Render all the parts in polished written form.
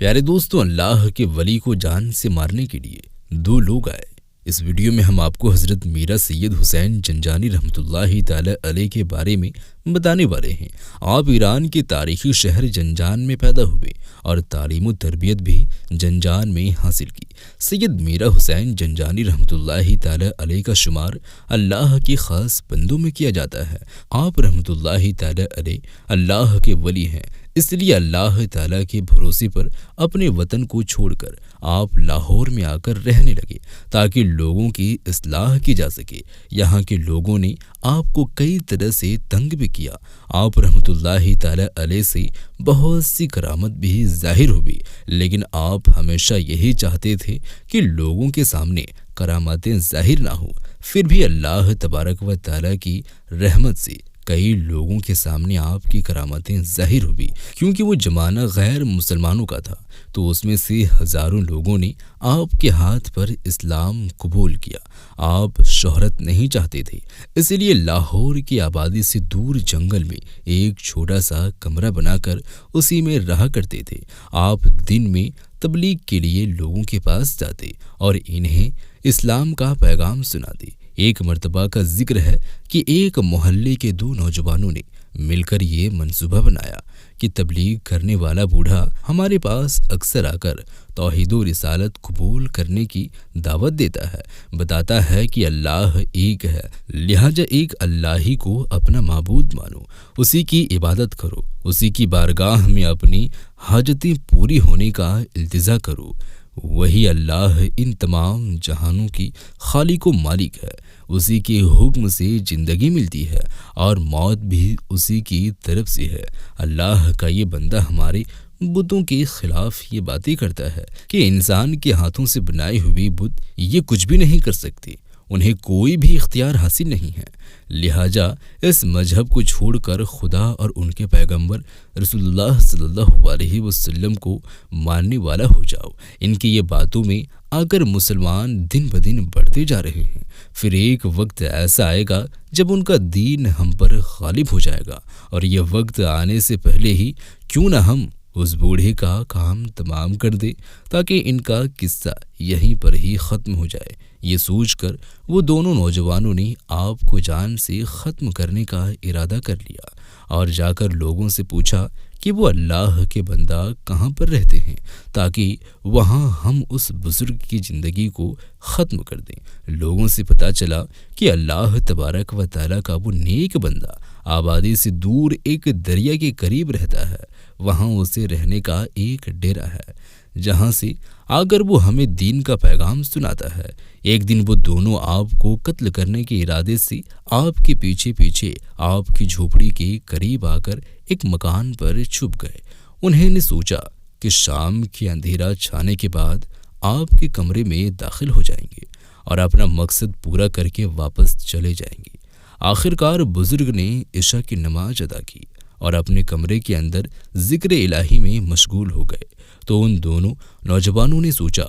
प्यारे दोस्तों, अल्लाह के वली को जान से मारने के लिए दो लोग आए। इस वीडियो में हम आपको हज़रत मीरा सैयद हुसैन जंजानी रहमतुल्लाहि ताला अलैह के बारे में बताने वाले हैं। आप ईरान के तारीखी शहर जंजान में पैदा हुए और तालीम व तरबियत भी जंजान में हासिल की। सैयद मीरा हुसैन जंजानी रहमतुल्लाहि ताला अलैह का शुमार अल्लाह के ख़ास बंदों में किया जाता है। आप रहमतुल्लाहि ताला अलैह अल्लाह के वली हैं, इसलिए अल्लाह ताला के भरोसे पर अपने वतन को छोड़कर आप लाहौर में आकर रहने लगे ताकि लोगों की इस्लाह की जा सके। यहाँ के लोगों ने आपको कई तरह से तंग भी किया। आप रहमतुल्लाहि ताला अलैह से बहुत सी करामत भी जाहिर हुई, लेकिन आप हमेशा यही चाहते थे कि लोगों के सामने करामातें जाहिर ना हो। फिर भी अल्लाह तबारक व ताला की रहमत से कई लोगों के सामने आपकी करामातें जाहिर हुई। क्योंकि वो ज़माना गैर मुसलमानों का था, तो उसमें से हज़ारों लोगों ने आपके हाथ पर इस्लाम कबूल किया। आप शोहरत नहीं चाहते थे, इसलिए लाहौर की आबादी से दूर जंगल में एक छोटा सा कमरा बनाकर उसी में रहा करते थे। आप दिन में तबलीग के लिए लोगों के पास जाते और इन्हें इस्लाम का पैगाम सुनाते। एक मर्तबा का जिक्र है कि एक मोहल्ले के दो नौजवानों ने मिलकर ये मंसूबा बनाया कि तबलीग करने वाला बूढ़ा हमारे पास अक्सर आकर तौहीद व रिसालत कबूल करने की दावत देता है, बताता है कि अल्लाह एक है, लिहाजा एक अल्लाह ही को अपना माबूद मानो, उसी की इबादत करो, उसी की बारगाह में अपनी हाजतें पूरी होने का इल्तिजा करो। वही अल्लाह इन तमाम जहानों की खालिक व मालिक है, उसी के हुक्म से ज़िंदगी मिलती है और मौत भी उसी की तरफ से है। अल्लाह का ये बंदा हमारे बुतों के खिलाफ ये बातें करता है कि इंसान के हाथों से बनाई हुई बुत ये कुछ भी नहीं कर सकते, उन्हें कोई भी इख्तियार हासिल नहीं है। लिहाजा इस मजहब को छोड़कर खुदा और उनके पैगंबर रसूलुल्लाह सल्लल्लाहु अलैहि वसल्लम को मानने वाला हो जाओ। इनकी ये बातों में आकर मुसलमान दिन ब दिन बढ़ते जा रहे हैं। फिर एक वक्त ऐसा आएगा जब उनका दीन हम पर गालिब हो जाएगा, और यह वक्त आने से पहले ही क्यों न हम उस बूढ़े का काम तमाम कर दे ताकि इनका किस्सा यहीं पर ही ख़त्म हो जाए। ये सोचकर वो दोनों नौजवानों ने आपको जान से ख़त्म करने का इरादा कर लिया और जाकर लोगों से पूछा कि वो अल्लाह के बंदा कहाँ पर रहते हैं ताकि वहाँ हम उस बुज़ुर्ग की ज़िंदगी को ख़त्म कर दें। लोगों से पता चला कि अल्लाह तबारक व ताला का वो नेक बंदा आबादी से दूर एक दरिया के करीब रहता है। वहाँ उसे रहने का एक डेरा है जहाँ से आकर वो हमें दीन का पैगाम सुनाता है। एक दिन वो दोनों आपको कत्ल करने के इरादे से आपके पीछे पीछे आपकी झोपड़ी के करीब आकर एक मकान पर छुप गए। उन्होंने सोचा कि शाम की अंधेरा छाने के बाद आपके कमरे में दाखिल हो जाएंगे और अपना मकसद पूरा करके वापस चले जाएंगे। आखिरकार बुजुर्ग ने इशा की नमाज अदा की और अपने कमरे के अंदर जिक्र इलाही में मशगूल हो गए। तो उन दोनों नौजवानों ने सोचा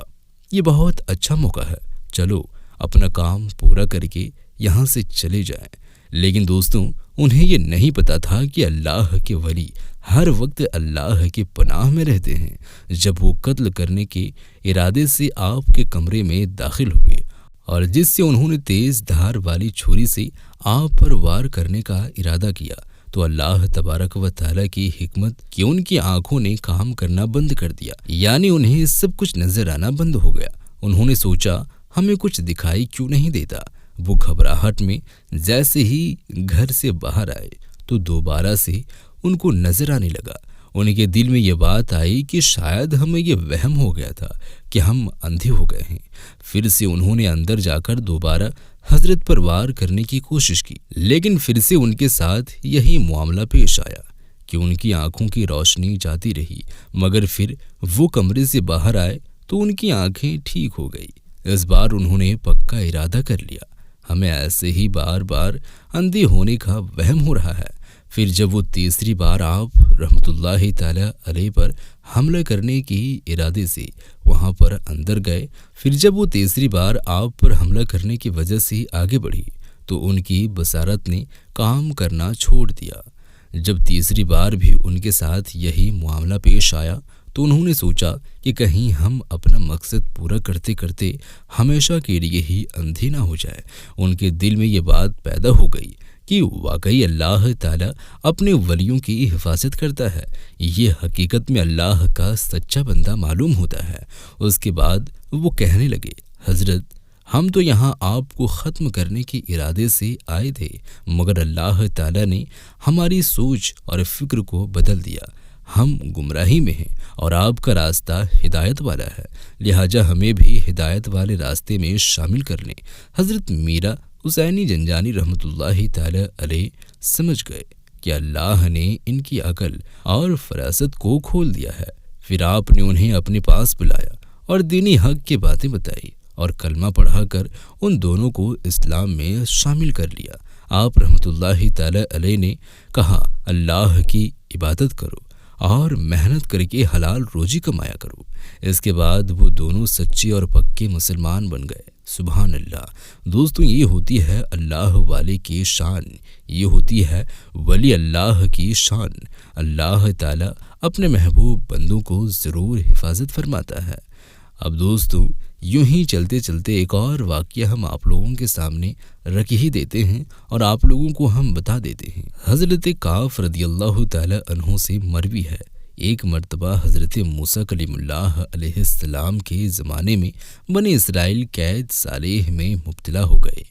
ये बहुत अच्छा मौका है, चलो अपना काम पूरा करके यहाँ से चले जाएं। लेकिन दोस्तों, उन्हें ये नहीं पता था कि अल्लाह के वली हर वक्त अल्लाह के पनाह में रहते हैं। जब वो कत्ल करने के इरादे से आपके कमरे में दाखिल हुए और जिससे उन्होंने तेज़ धार वाली छुरी से आप पर वार करने का इरादा किया, तो अल्लाह तबारक व ताला की हिकमत कि उनकी आंखों ने काम करना बंद कर दिया, यानी उन्हें सब कुछ नजर आना बंद हो गया। उन्होंने सोचा हमें कुछ दिखाई क्यों नहीं देता। वो घबराहट में जैसे ही घर से बाहर आए तो दोबारा से उनको नजर आने लगा। उनके दिल में ये बात आई कि शायद हमें ये वहम हो गया था कि हम अंधे हो गए हैं। फिर से उन्होंने अंदर जाकर दोबारा हजरत पर वार करने की कोशिश की, लेकिन फिर से उनके साथ यही मामला पेश आया कि उनकी आंखों की रोशनी जाती रही, मगर फिर वो कमरे से बाहर आए तो उनकी आंखें ठीक हो गई। इस बार उन्होंने पक्का इरादा कर लिया, हमें ऐसे ही बार बार अंधे होने का वहम हो रहा है। फिर जब वो तीसरी बार आप रहमतुल्लाहि ताला अलैह पर हमला करने की इरादे से वहाँ पर अंदर गए, फिर जब वो तीसरी बार आप पर हमला करने की वजह से आगे बढ़ी तो उनकी बसारत ने काम करना छोड़ दिया। जब तीसरी बार भी उनके साथ यही मामला पेश आया تو انہوں نے سوچا کہ کہیں ہم اپنا مقصد پورا کرتے کرتے ہمیشہ کے لیے ہی اندھے نہ ہو جائے۔ ان کے دل میں یہ بات پیدا ہو گئی کہ واقعی اللہ تعالیٰ اپنے ولیوں کی حفاظت کرتا ہے، یہ حقیقت میں اللہ کا سچا بندہ معلوم ہوتا ہے۔ اس کے بعد وہ کہنے لگے، حضرت ہم تو یہاں آپ کو ختم کرنے کے ارادے سے آئے تھے، مگر اللہ تعالیٰ نے ہماری سوچ اور فکر کو بدل دیا۔ ہم گمراہی میں ہیں اور آپ کا راستہ ہدایت والا ہے، لہٰذا ہمیں بھی ہدایت والے راستے میں شامل کر لیں۔ حضرت میرا حسینی جنجانی رحمۃ اللہ تعالی علیہ سمجھ گئے کہ اللہ نے ان کی عقل اور فراست کو کھول دیا ہے۔ پھر آپ نے انہیں اپنے پاس بلایا اور دینی حق کی باتیں بتائی اور کلمہ پڑھا کر ان دونوں کو اسلام میں شامل کر لیا۔ آپ رحمۃ اللہ تعالی علیہ نے کہا، اللہ کی عبادت کرو اور محنت کر کے حلال روزی کمایا کرو۔ اس کے بعد وہ دونوں سچے اور پکے مسلمان بن گئے۔ سبحان اللہ۔ دوستوں، یہ ہوتی ہے اللہ والے کی شان، یہ ہوتی ہے ولی اللہ کی شان۔ اللہ تعالیٰ اپنے محبوب بندوں کو ضرور حفاظت فرماتا ہے۔ اب دوستوں، یوں ہی چلتے چلتے ایک اور واقعہ ہم آپ لوگوں کے سامنے رکھ ہی دیتے ہیں اور آپ لوگوں کو ہم بتا دیتے ہیں۔ حضرت کعب رضی اللہ تعالی عنہ سے مروی ہے، ایک مرتبہ حضرت موسیٰ کلیم اللہ علیہ السلام کے زمانے میں بنی اسرائیل قید صالح میں مبتلا ہو گئے۔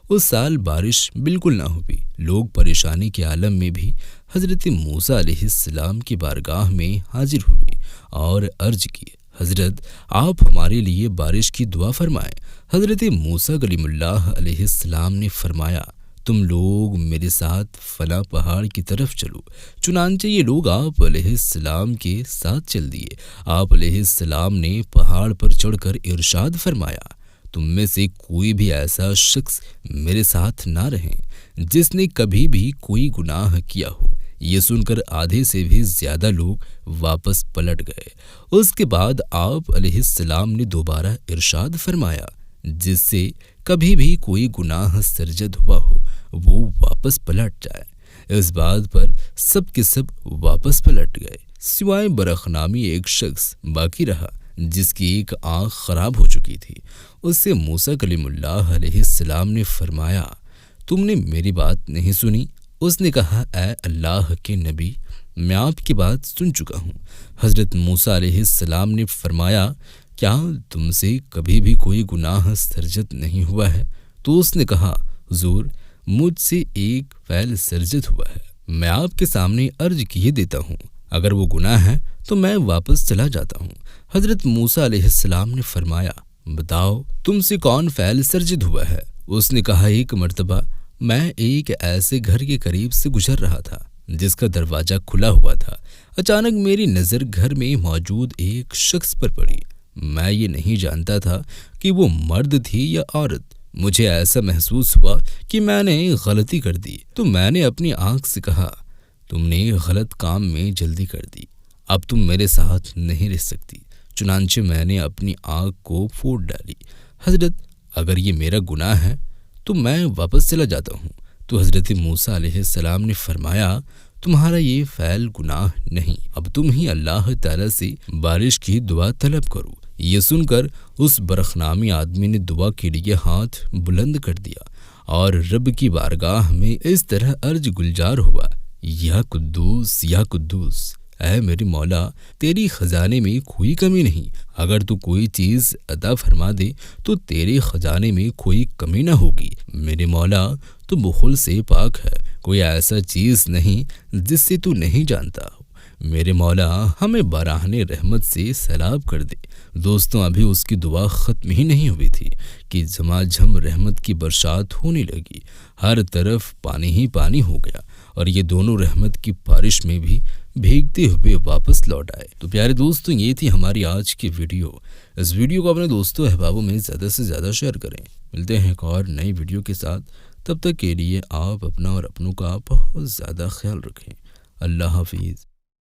اس سال بارش بالکل نہ ہوئی۔ لوگ پریشانی کے عالم میں بھی حضرت موسیٰ علیہ السلام کی بارگاہ میں حاضر ہوئے اور عرض کی، حضرت آپ ہمارے لیے بارش کی دعا فرمائیں۔ حضرت موسیٰ کلیم اللہ علیہ السلام نے فرمایا، تم لوگ میرے ساتھ فلاں پہاڑ کی طرف چلو۔ چنانچہ یہ لوگ آپ علیہ السلام کے ساتھ چل دیے۔ آپ علیہ السلام نے پہاڑ پر چڑھ کر ارشاد فرمایا، تم میں سے کوئی بھی ایسا شخص میرے ساتھ نہ رہے جس نے کبھی بھی کوئی گناہ کیا ہو۔ یہ سن کر آدھے سے بھی زیادہ لوگ واپس پلٹ گئے۔ اس کے بعد آپ علیہ السلام نے دوبارہ ارشاد فرمایا، جس سے کبھی بھی کوئی گناہ سرزد ہوا ہو وہ واپس پلٹ جائے۔ اس بات پر سب کے سب واپس پلٹ گئے، سوائے برخنامی ایک شخص باقی رہا جس کی ایک آنکھ خراب ہو چکی تھی۔ اس سے موسیٰ کلیم اللہ علیہ السلام نے فرمایا، تم نے میری بات نہیں سنی؟ اس نے کہا، اے اللہ کے نبی، میں آپ کی بات سن چکا ہوں۔ حضرت موسیٰ علیہ السلام نے فرمایا، کیا تم سے کبھی بھی کوئی گناہ سرزد نہیں ہوا ہے؟ تو اس نے کہا، حضور مجھ سے ایک فعل سرزد ہوا ہے، میں آپ کے سامنے عرض کیے دیتا ہوں، اگر وہ گناہ ہے تو میں واپس چلا جاتا ہوں۔ حضرت موسیٰ علیہ السلام نے فرمایا، بتاؤ تم سے کون فعل سرزد ہوا ہے؟ اس نے کہا، ایک مرتبہ میں ایک ایسے گھر کے قریب سے گزر رہا تھا جس کا دروازہ کھلا ہوا تھا۔ اچانک میری نظر گھر میں موجود ایک شخص پر پڑی۔ میں یہ نہیں جانتا تھا کہ وہ مرد تھی یا عورت۔ مجھے ایسا محسوس ہوا کہ میں نے غلطی کر دی، تو میں نے اپنی آنکھ سے کہا، تم نے غلط کام میں جلدی کر دی، اب تم میرے ساتھ نہیں رہ سکتی۔ چنانچہ میں نے اپنی آنکھ کو پھوڑ ڈالی۔ حضرت اگر یہ میرا گناہ ہے تو میں واپس چلا جاتا ہوں۔ تو حضرت موسیٰ علیہ السلام نے فرمایا، تمہارا یہ فعل گناہ نہیں، اب تم ہی اللہ تعالیٰ سے بارش کی دعا طلب کرو۔ یہ سن کر اس برخنامی آدمی نے دعا کے لیے ہاتھ بلند کر دیا اور رب کی بارگاہ میں اس طرح عرض گلزار ہوا، یا قدوس یا قدوس، اے میرے مولا، تیری خزانے میں کوئی کمی نہیں، اگر تو کوئی چیز عطا فرما دے تو تیرے خزانے میں کوئی کمی نہ ہوگی۔ میرے مولا، تو بخل سے پاک ہے، کوئی ایسا چیز نہیں جس سے تو نہیں جانتا ہو۔ میرے مولا، ہمیں براہن رحمت سے سیراب کر دے۔ دوستوں، ابھی اس کی دعا ختم ہی نہیں ہوئی تھی کہ جھماجھم رحمت کی برسات ہونے لگی، ہر طرف پانی ہی پانی ہو گیا اور یہ دونوں رحمت کی بارش میں بھی بھیگتے ہوئے واپس لوٹ آئے۔ تو پیارے دوستوں، یہ تھی ہماری آج کی ویڈیو۔ اس ویڈیو کو اپنے دوستوں احبابوں میں زیادہ سے زیادہ شیئر کریں۔ ملتے ہیں ایک اور نئی ویڈیو کے ساتھ، تب تک کے لیے آپ اپنا اور اپنوں کا بہت زیادہ خیال رکھیں۔ اللہ حافظ۔